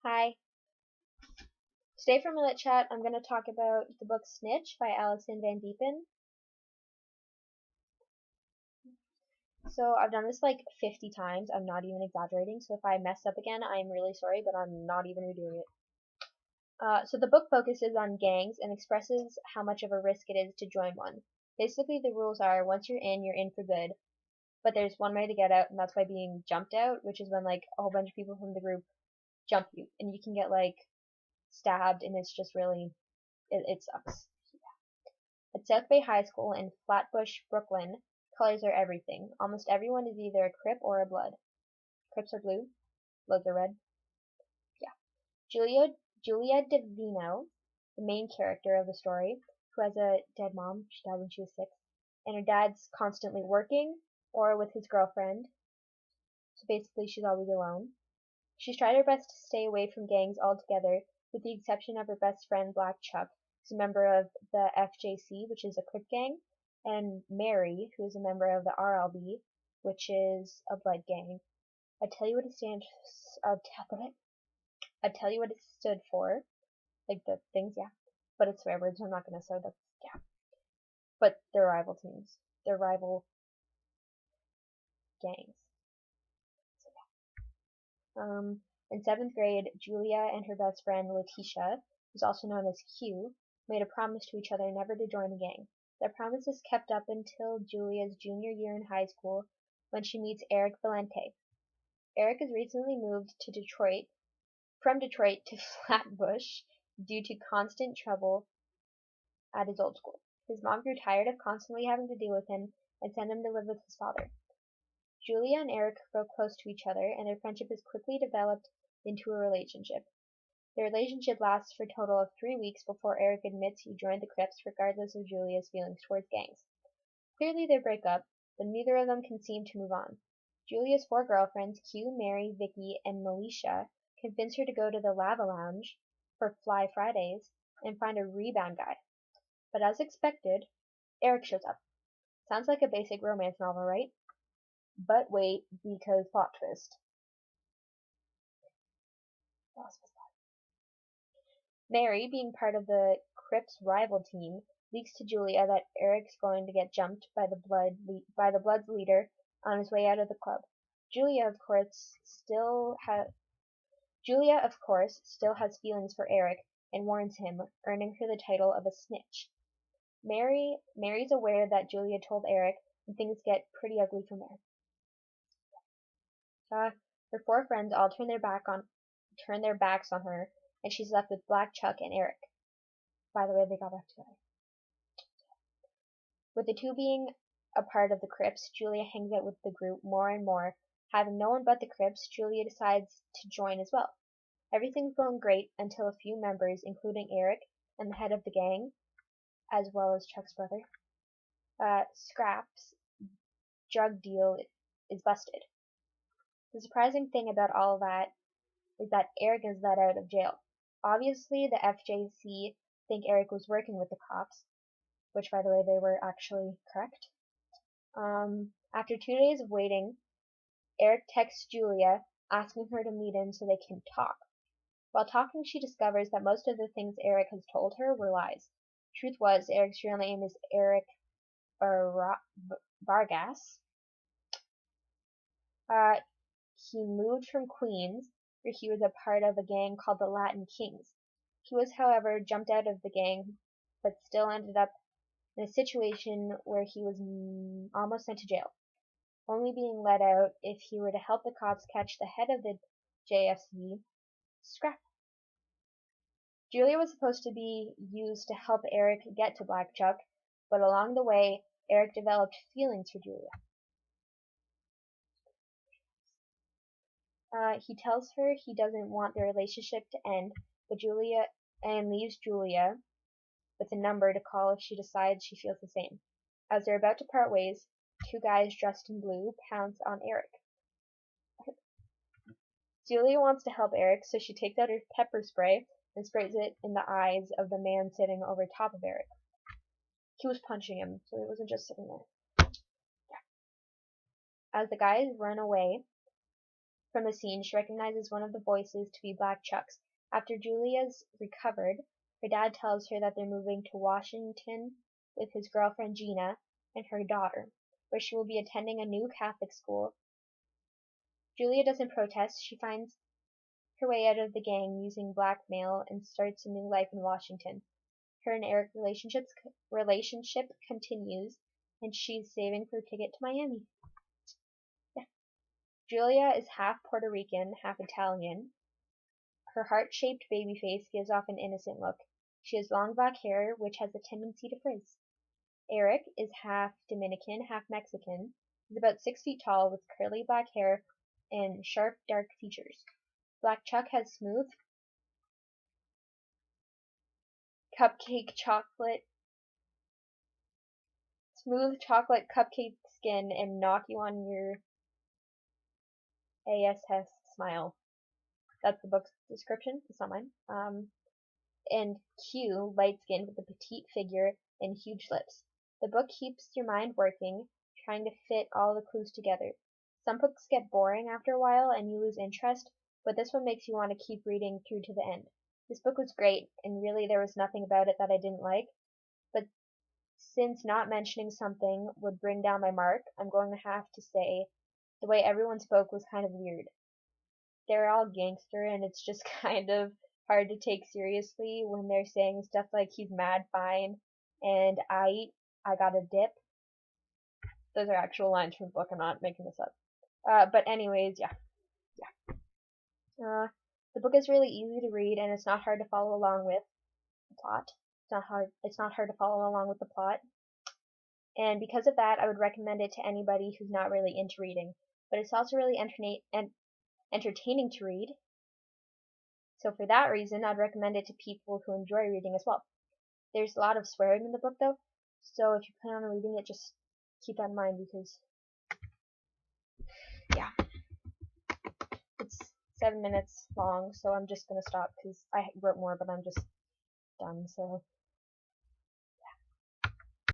Hi. Today from Litchat, I'm going to talk about the book Snitch by Alison Van Diepen. So I've done this like 50 times. I'm not even exaggerating. So if I mess up again, I'm really sorry, but I'm not even redoing it. So the book focuses on gangs and expresses how much of a risk it is to join one. Basically, the rules are once you're in for good. But there's one way to get out, and that's by being jumped out, which is when like a whole bunch of people from the group jump you, and you can get like stabbed, and it's just really it sucks. At South Bay High School in Flatbush, Brooklyn, colors are everything. Almost everyone is either a Crip or a Blood. Crips are blue, Bloods are red. Yeah. Julia Divino, the main character of the story, who has a dead mom, she died when she was 6, and her dad's constantly working or with his girlfriend, so basically she's always alone. She's tried her best to stay away from gangs altogether, with the exception of her best friend Black Chuck, who's a member of the FJC, which is a Crip gang, and Mary, who is a member of the RLB, which is a Blood gang. I'll tell you what it stood for, like the things, yeah. But it's swear words, so I'm not gonna say that, yeah. But they're rival teams. They're rival gangs. So, yeah. In 7th grade, Julia and her best friend Letitia, who's also known as Q, made a promise to each other never to join a gang. Their promise is kept up until Julia's junior year in high school, when she meets Eric Valente. Eric has recently moved from Detroit to Flatbush due to constant trouble at his old school. His mom grew tired of constantly having to deal with him and sent him to live with his father. Julia and Eric grow close to each other, and their friendship has quickly developed into a relationship. The relationship lasts for a total of 3 weeks before Eric admits he joined the Crips regardless of Julia's feelings towards gangs. Clearly they break up, but neither of them can seem to move on. Julia's 4 girlfriends, Q, Mary, Vicky, and Melisha, convince her to go to the Lava Lounge for Fly Fridays and find a rebound guy. But as expected, Eric shows up. Sounds like a basic romance novel, right? But wait, because plot twist. Mary, being part of the Crips rival team, leaks to Julia that Eric's going to get jumped by the Blood's leader on his way out of the club. Julia, of course, still has feelings for Eric and warns him, earning her the title of a snitch. Mary's aware that Julia told Eric, and things get pretty ugly from there. Her 4 friends all turn their backs on her, and she's left with Black Chuck and Eric. By the way, they got back together. With the two being a part of the Crips, Julia hangs out with the group more and more. Having no one but the Crips, Julia decides to join as well. Everything's going great until a few members, including Eric and the head of the gang, as well as Chuck's brother, Scrap's drug deal is busted. The surprising thing about all that is that Eric is let out of jail. Obviously, the FJC think Eric was working with the cops, which, by the way, they were actually correct. After 2 days of waiting, Eric texts Julia, asking her to meet him so they can talk. While talking, she discovers that most of the things Eric has told her were lies. Truth was, Eric's real name is Eric Vargas. He moved from Queens, where he was a part of a gang called the Latin Kings. He was, however, jumped out of the gang, but still ended up in a situation where he was almost sent to jail, only being let out if he were to help the cops catch the head of the JFC, Scrap. Julia was supposed to be used to help Eric get to Black Chuck, but along the way, Eric developed feelings for Julia. He tells her he doesn't want the relationship to end, but leaves Julia with a number to call if she decides she feels the same. As they're about to part ways, 2 guys dressed in blue pounce on Eric. Julia wants to help Eric, so she takes out her pepper spray and sprays it in the eyes of the man sitting over top of Eric. He was punching him, so he wasn't just sitting there. As the guys run away, From the scene, she recognizes one of the voices to be Black Chuck's. After Julia's recovered, her dad tells her that they're moving to Washington with his girlfriend Gina and her daughter, where she will be attending a new Catholic school. Julia doesn't protest. She finds her way out of the gang using blackmail and starts a new life in Washington. Her and Eric relationship continues, and she's saving for a ticket to Miami. Yeah. Julia is half Puerto Rican, half Italian. Her heart-shaped baby face gives off an innocent look. She has long black hair, which has a tendency to frizz. Eric is half Dominican, half Mexican. He's about 6 feet tall with curly black hair and sharp, dark features. Black Chuck has smooth cupcake skin and knock you on your ass smile. That's the book's description. It's not mine. And Q, light-skinned with a petite figure and huge lips. The book keeps your mind working, trying to fit all the clues together. Some books get boring after a while and you lose interest, but this one makes you want to keep reading through to the end. This book was great, and really there was nothing about it that I didn't like, but since not mentioning something would bring down my mark, I'm going to have to say the way everyone spoke was kind of weird. They're all gangster, and it's just kind of hard to take seriously when they're saying stuff like he's mad fine and I got a dip. Those are actual lines from the book. I'm not making this up. But anyways, yeah. The book is really easy to read, and it's not hard to follow along with the plot. It's not hard to follow along with the plot. And because of that, I would recommend it to anybody who's not really into reading. But it's also really entertaining to read. So for that reason, I'd recommend it to people who enjoy reading as well. There's a lot of swearing in the book, though. So if you plan on reading it, just keep that in mind because, yeah. It's 7 minutes long, so I'm just going to stop because I wrote more, but I'm just done, so.